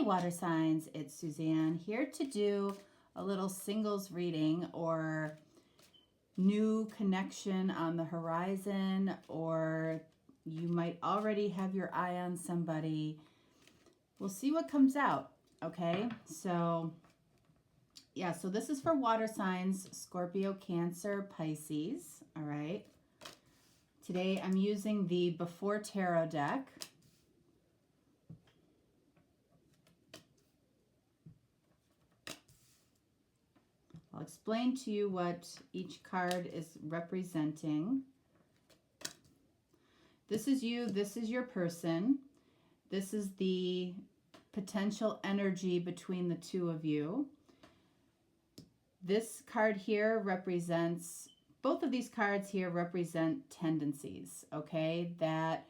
water signs, it's Suzanne here to do a little singles reading or new connection on the horizon, or you might already have your eye on somebody. We'll see what comes out, okay? So yeah, so this is for water signs, Scorpio, Cancer, Pisces, all right? Today I'm using the Before Tarot deck. I'll explain to you what each card is representing. This is you, this is your person. This is the potential energy between the two of you. This card here represents, both of these cards here represent tendencies, okay, that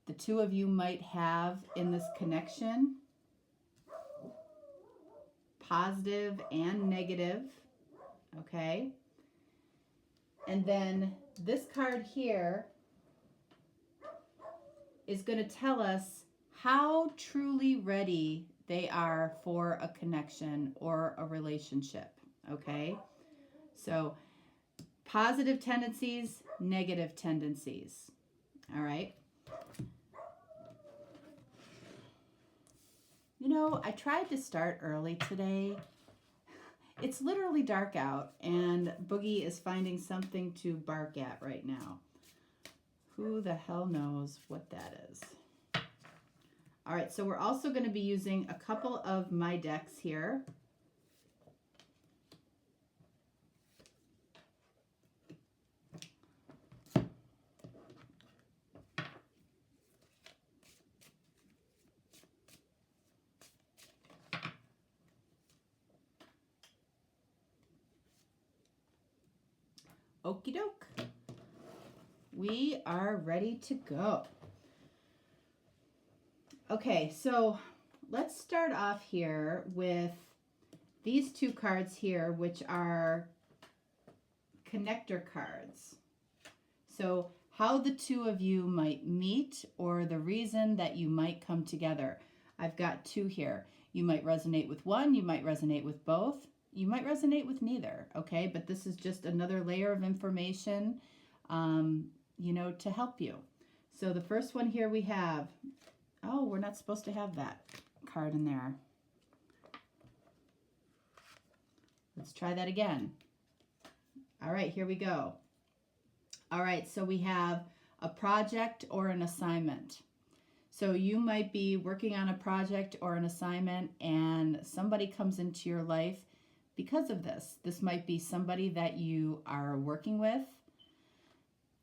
the two of you might have in this connection. Positive and negative, okay? And then this card here is going to tell us how truly ready they are for a connection or a relationship, okay? So positive tendencies, negative tendencies, all right? You know, I tried to start early today. It's literally dark out, and Boogie is finding something to bark at right now. Who the hell knows what that is? All right, so we're also going to be using a couple of my decks here. Okie doke. We are ready to go. Okay, so let's start off here with these two cards here, which are connector cards. So how the two of you might meet or the reason that you might come together. I've got two here. You might resonate with one, you might resonate with both. You might resonate with neither, okay? But this is just another layer of information, you know, to help you. So the first one here we have, oh, we're not supposed to have that card in there. Let's try that again. All right, here we go. All right, so we have a project or an assignment. So you might be working on a project or an assignment and somebody comes into your life because of this. This might be somebody that you are working with.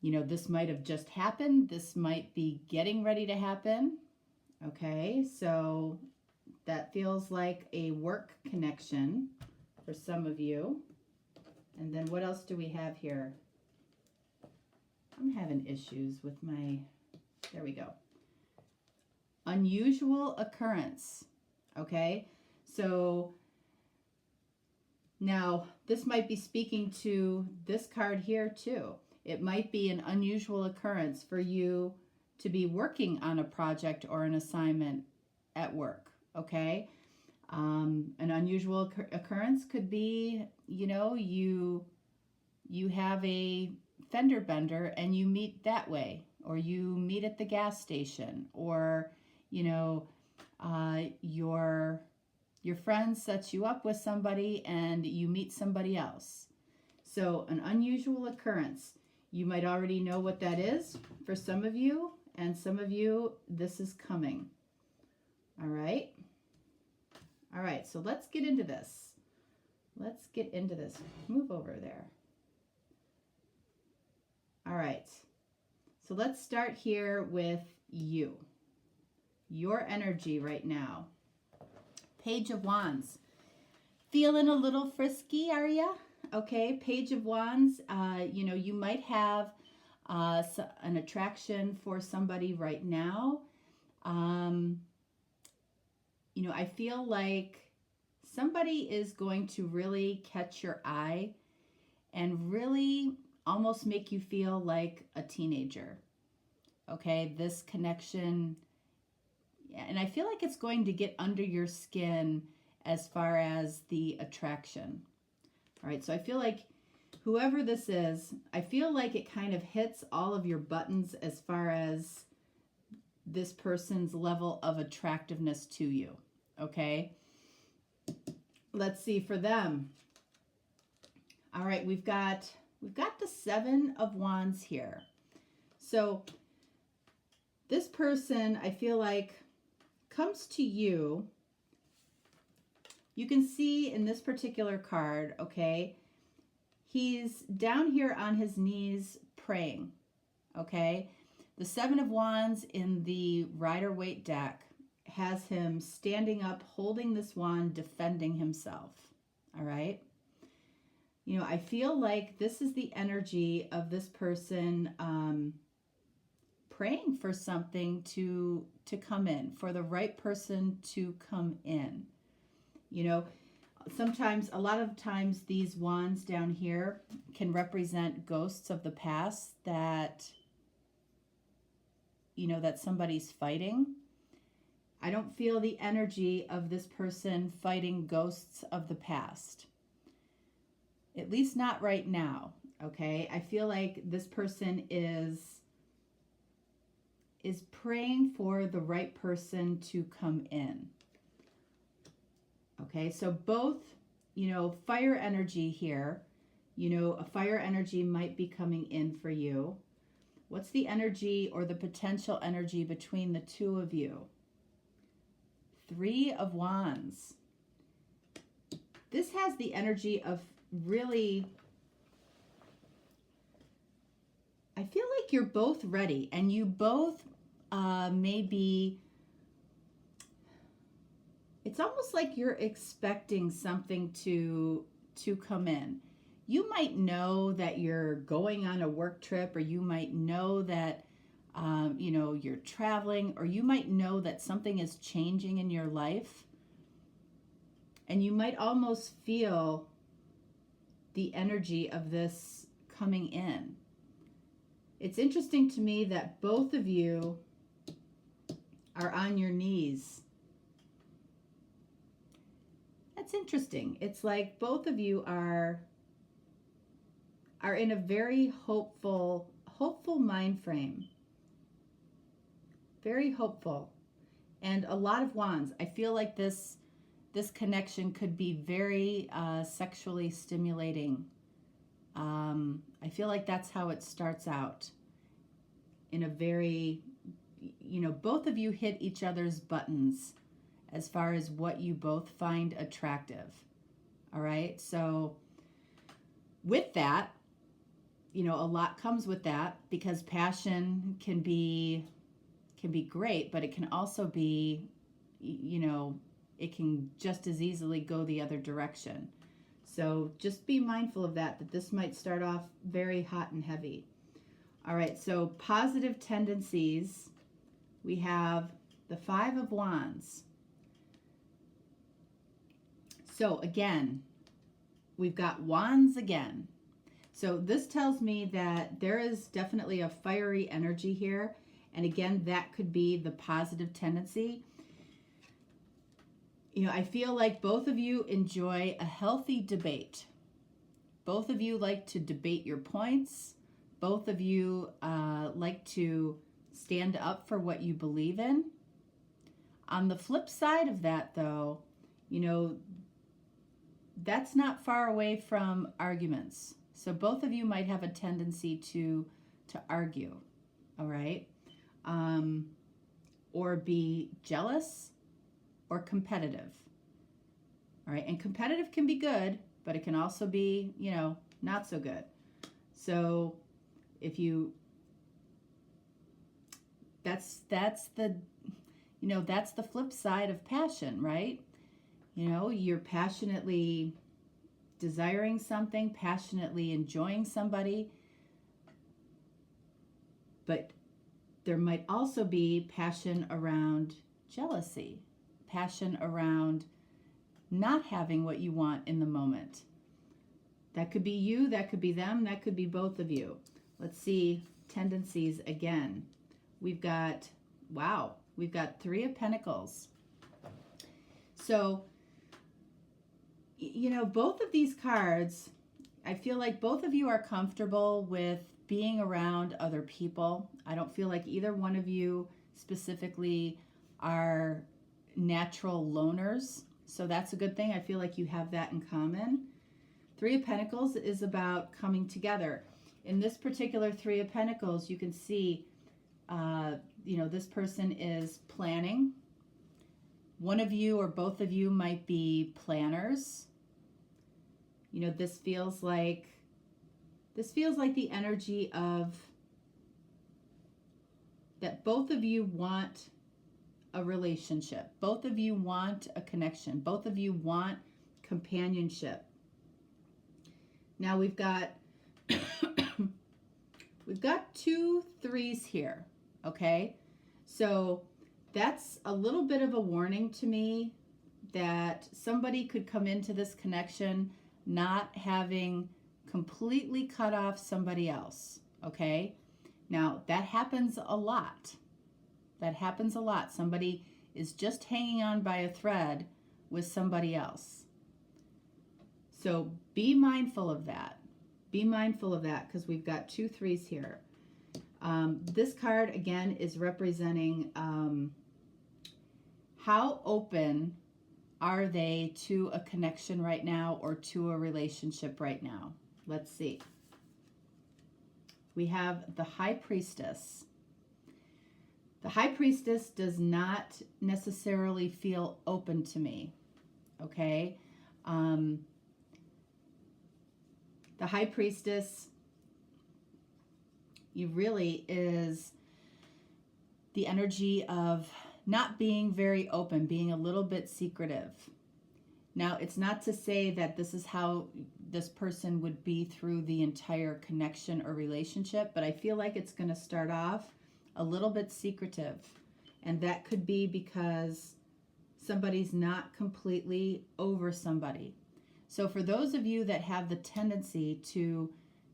You know, this might have just happened. This might be getting ready to happen. Okay, so that feels like a work connection for some of you. And then what else do we have here? I'm having issues with my, there we go. Unusual occurrence. Okay, so now, this might be speaking to this card here too. It might be an unusual occurrence for you to be working on a project or an assignment at work, okay? An unusual occurrence could be, you know, you have a fender bender and you meet that way, or you meet at the gas station, or, you know, your friend sets you up with somebody and you meet somebody else. So an unusual occurrence. You might already know what that is for some of you, and some of you, this is coming. All right. All right, so let's get into this. Let's get into this. Move over there. All right. So let's start here with you. Your energy right now. Page of Wands. Feeling a little frisky, are ya? Okay, Page of Wands. You know, you might have an attraction for somebody right now. You know, I feel like somebody is going to really catch your eye and really almost make you feel like a teenager. Okay, this connection, And I feel like it's going to get under your skin as far as the attraction. All right, so I feel like whoever this is, I feel like it kind of hits all of your buttons as far as this person's level of attractiveness to you. Okay, let's see for them. All right, we've got the Seven of Wands here. So this person, I feel like, comes to you. You can see in this particular card, okay, he's down here on his knees praying, okay? The Seven of Wands in the Rider-Waite deck has him standing up, holding this wand, defending himself, all right? You know, I feel like this is the energy of this person praying for something to come in, for the right person to come in. You know, sometimes, a lot of times, these wands down here can represent ghosts of the past that, you know, that somebody's fighting. I don't feel the energy of this person fighting ghosts of the past. At least not right now, okay? I feel like this person is praying for the right person to come in. Okay, so both, you know, fire energy here. You know, a fire energy might be coming in for you. What's the energy or the potential energy between the two of you? Three of Wands. This has the energy of really, I feel like you're both ready, and you both maybe, it's almost like you're expecting something to come in. You might know that you're going on a work trip, or you might know that you know, you're traveling, or you might know that something is changing in your life, and you might almost feel the energy of this coming in. It's interesting to me that both of you are on your knees. That's interesting. It's like both of you are in a very hopeful mind frame. Very hopeful. And a lot of wands. I feel like this connection could be very sexually stimulating. I feel like that's how it starts out. In a very, you know, both of you hit each other's buttons as far as what you both find attractive. All right. So with that, you know, a lot comes with that, because passion can be great, but it can also be, you know, it can just as easily go the other direction. So just be mindful of that this might start off very hot and heavy. All right, so positive tendencies. We have the Five of Wands. So again, we've got wands again. So this tells me that there is definitely a fiery energy here. And again, that could be the positive tendency. You know, I feel like both of you enjoy a healthy debate. Both of you like to debate your points. Both of you like to stand up for what you believe in. On the flip side of that, though, you know, that's not far away from arguments. So both of you might have a tendency to argue, all right? Or be jealous or competitive. All right, and competitive can be good, but it can also be, you know, not so good. So if you, that's the, you know, that's the flip side of passion, right? You know, you're passionately desiring something, passionately enjoying somebody, but there might also be passion around jealousy, passion around not having what you want in the moment. That could be you, that could be them, that could be both of you. Let's see tendencies again. We've got, wow, We've got Three of Pentacles. So, you know, both of these cards, I feel like both of you are comfortable with being around other people. I don't feel like either one of you specifically are natural loners. So that's a good thing. I feel like you have that in common. Three of Pentacles is about coming together. In this particular Three of Pentacles, you can see, you know, this person is planning. One of you or both of you might be planners. You know, this feels like the energy of that both of you want a relationship. Both of you want a connection. Both of you want companionship. Now we've got we've got 2 3s here, okay? So that's a little bit of a warning to me that somebody could come into this connection not having completely cut off somebody else, okay? Now, that happens a lot. That happens a lot. Somebody is just hanging on by a thread with somebody else. So be mindful of that. Be mindful of that because we've got 2 3s here. This card, again, is representing how open are they to a connection right now or to a relationship right now? Let's see. We have the High Priestess. The High Priestess does not necessarily feel open to me, okay? The High Priestess, you really is the energy of not being very open, being a little bit secretive. Now, it's not to say that this is how this person would be through the entire connection or relationship, but I feel like it's going to start off a little bit secretive. And that could be because somebody's not completely over somebody. So for those of you that have the tendency to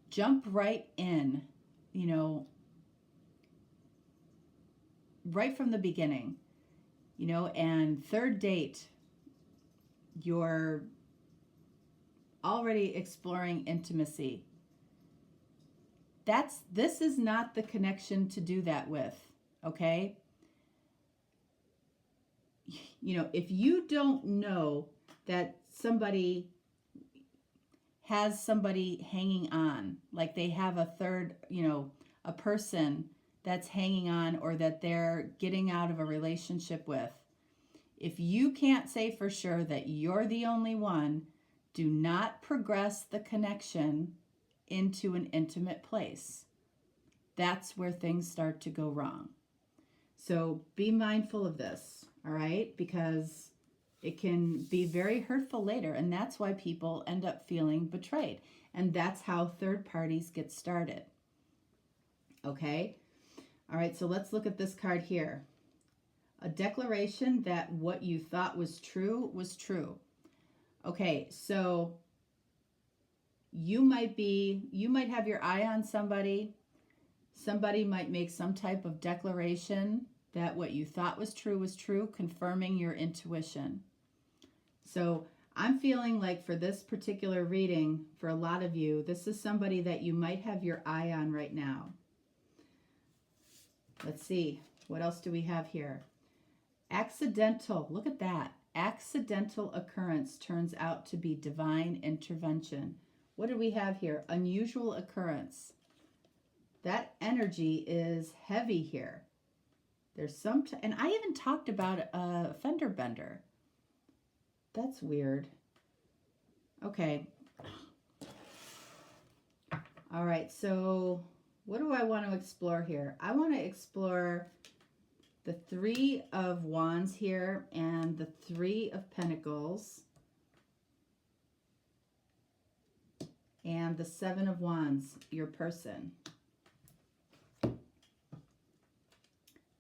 jump right in, you know, right from the beginning, you know, and third date, you're already exploring intimacy. This is not the connection to do that with, okay? You know, if you don't know that somebody has somebody hanging on, like they have a third, you know, a person that's hanging on or that they're getting out of a relationship with, if you can't say for sure that you're the only one, do not progress the connection into an intimate place. That's where things start to go wrong. So be mindful of this, all right? Because it can be very hurtful later, and that's why people end up feeling betrayed. And that's how third parties get started. Okay? All right, so let's look at this card here. A declaration that what you thought was true was true. Okay, so you might have your eye on somebody. Somebody might make some type of declaration that what you thought was true, confirming your intuition. So I'm feeling like for this particular reading, for a lot of you, this is somebody that you might have your eye on right now. Let's see, what else do we have here? Accidental, look at that. Accidental occurrence turns out to be divine intervention. What do we have here? Unusual occurrence. That energy is heavy here. There's some, and I even talked about a fender bender. That's weird. Okay. All right, so what do I want to explore here? I want to explore the Three of Wands here and the Three of Pentacles and the Seven of Wands, your person.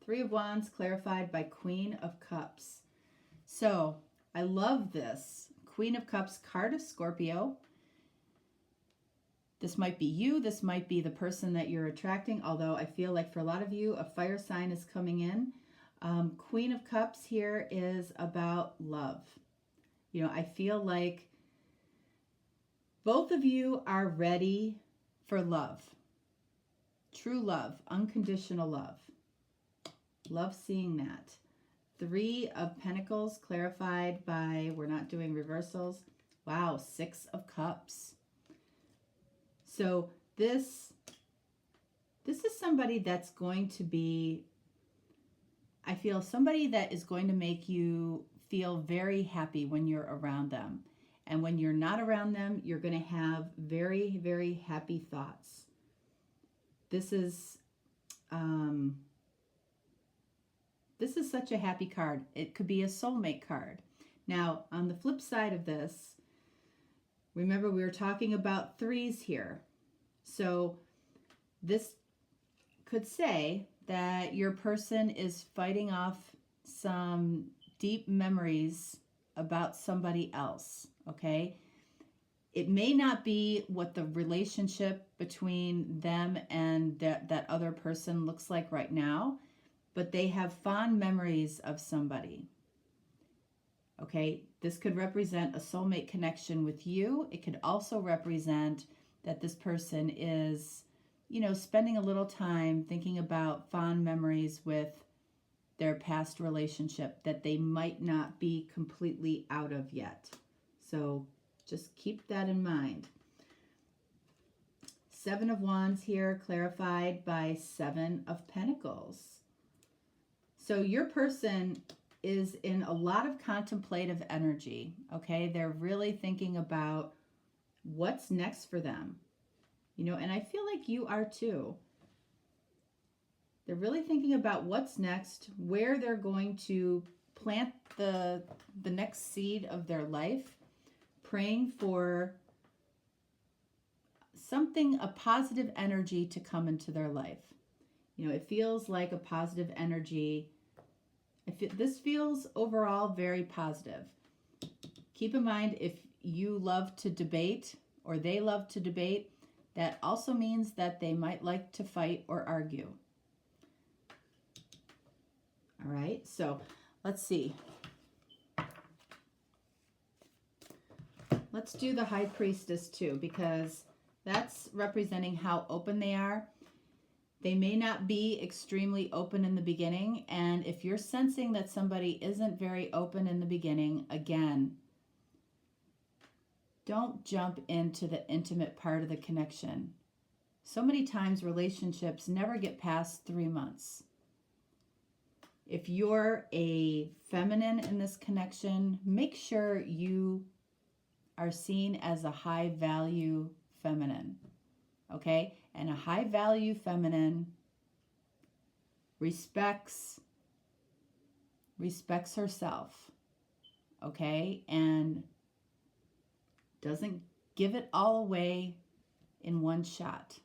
Three of Wands clarified by Queen of Cups. So I love this. Queen of Cups, card of Scorpio. This might be you. This might be the person that you're attracting, although I feel like for a lot of you, a fire sign is coming in. Queen of Cups here is about love. You know, I feel like both of you are ready for love. True love, unconditional love. Love seeing that. 3 of Pentacles clarified by, we're not doing reversals. Wow, 6 of Cups. So this is somebody that's going to be, I feel somebody that is going to make you feel very happy when you're around them. And when you're not around them, you're going to have very, very happy thoughts. This is such a happy card. It could be a soulmate card. Now, on the flip side of this, remember we were talking about 3s here. So this could say that your person is fighting off some deep memories about somebody else, okay? It may not be what the relationship between them and that other person looks like right now, but they have fond memories of somebody. Okay, this could represent a soulmate connection with you. It could also represent that this person is, you know, spending a little time thinking about fond memories with their past relationship that they might not be completely out of yet. So just keep that in mind. 7 of Wands here, clarified by 7 of Pentacles. So your person is in a lot of contemplative energy, okay? They're really thinking about what's next for them. You know, and I feel like you are too. They're really thinking about what's next, where they're going to plant the next seed of their life, praying for something, a positive energy to come into their life. You know, it feels like a positive energy. This feels overall very positive. Keep in mind, if you love to debate or they love to debate, that also means that they might like to fight or argue. All right, so let's see. Let's do the High Priestess too, because that's representing how open they are. They may not be extremely open in the beginning, and if you're sensing that somebody isn't very open in the beginning, again, don't jump into the intimate part of the connection. So many times relationships never get past 3 months. If you're a feminine in this connection, make sure you are seen as a high value feminine, okay? And a high value feminine respects herself, okay? And doesn't give it all away in one shot.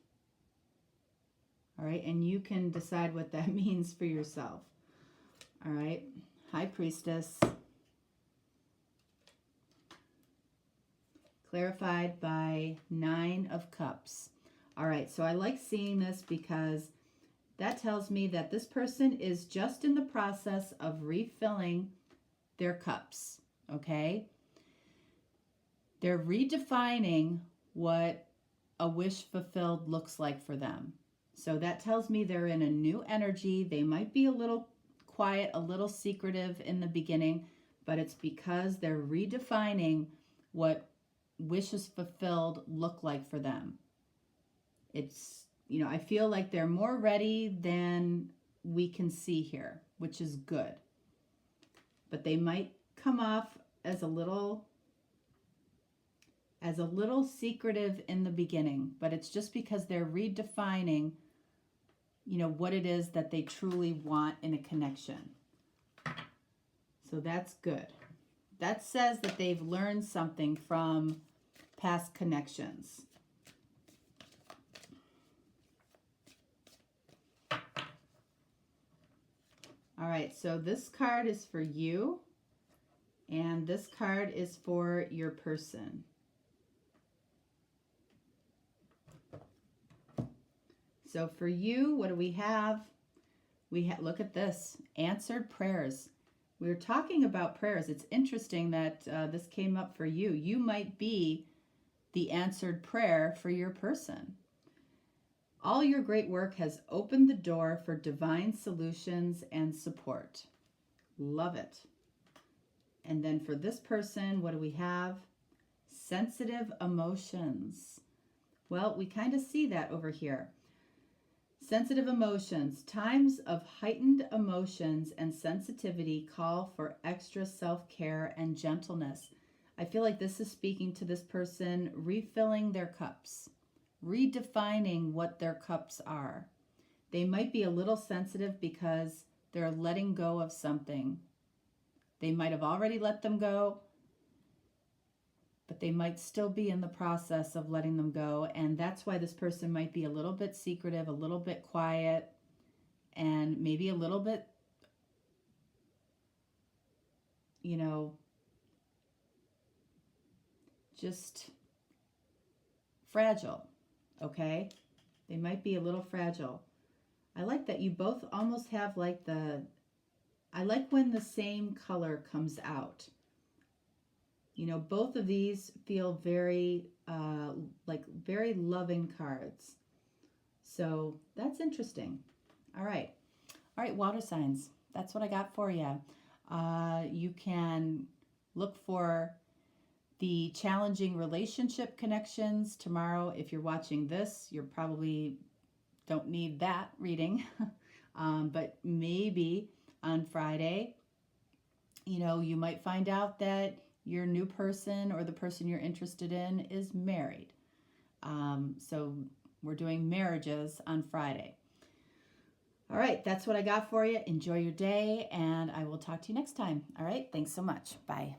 All right, and you can decide what that means for yourself. All right, High Priestess, clarified by 9 of Cups. All right, so I like seeing this because that tells me that this person is just in the process of refilling their cups, okay? They're redefining what a wish fulfilled looks like for them. So that tells me they're in a new energy. They might be a little quiet, a little secretive in the beginning, but it's because they're redefining what wishes fulfilled look like for them. It's, you know, I feel like they're more ready than we can see here, which is good. But they might come off as a little secretive in the beginning, but it's just because they're redefining, you know, what it is that they truly want in a connection. So that's good. That says that they've learned something from past connections. All right, so this card is for you, and this card is for your person. So for you, what do we have? look at this, answered prayers. We were talking about prayers. It's interesting that this came up for you. You might be the answered prayer for your person. All your great work has opened the door for divine solutions and support. Love it. And then for this person, what do we have? Sensitive emotions. Well, we kind of see that over here. Sensitive emotions. Times of heightened emotions and sensitivity call for extra self-care and gentleness. I feel like this is speaking to this person refilling their cups, redefining what their cups are. They might be a little sensitive because they're letting go of something. They might have already let them go, but they might still be in the process of letting them go. And that's why this person might be a little bit secretive, a little bit quiet, and maybe a little bit, just fragile, okay? They might be a little fragile. I like that you both almost have like I like when the same color comes out. Both of these feel very, very loving cards. So that's interesting. All right, water signs. That's what I got for you. You can look for the challenging relationship connections tomorrow. If you're watching this, you probably don't need that reading. But maybe on Friday, you might find out that your new person or the person you're interested in is married. So we're doing marriages on Friday. All right, that's what I got for you. Enjoy your day, and I will talk to you next time. All right, thanks so much. Bye.